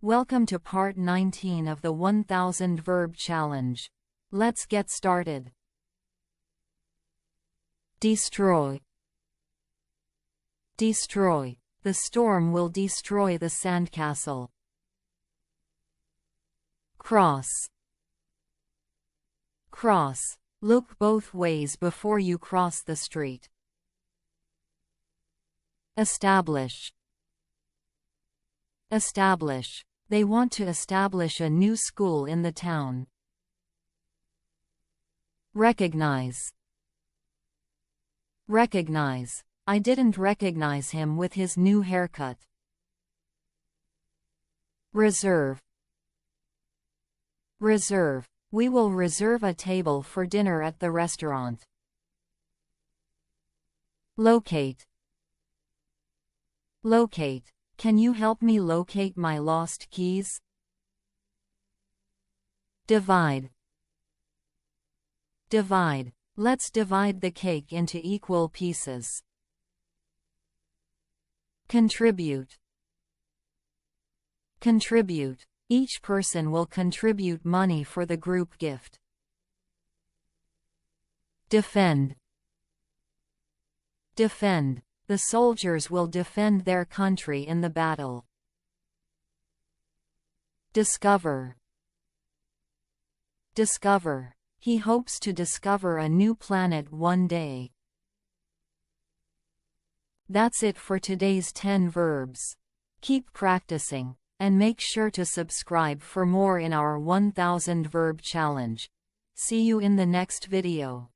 Welcome to part 19 of the 1000 Verb Challenge. Let's get started. Destroy. Destroy. The storm will destroy the sandcastle. Cross. Cross. Look both ways before you cross the street. Establish. Establish. They want to establish a new school in the town. Recognize. Recognize. I didn't recognize him with his new haircut. Reserve. Reserve. We will reserve a table for dinner at the restaurant. Locate. Locate. Can you help me locate my lost keys? Divide. Divide. Let's divide the cake into equal pieces. Contribute. Contribute. Each person will contribute money for the group gift. Defend. Defend. The soldiers will defend their country in the battle. Discover. Discover. He hopes to discover a new planet one day. That's it for today's 10 verbs. Keep practicing, and make sure to subscribe for more in our 1000 Verb Challenge. See you in the next video.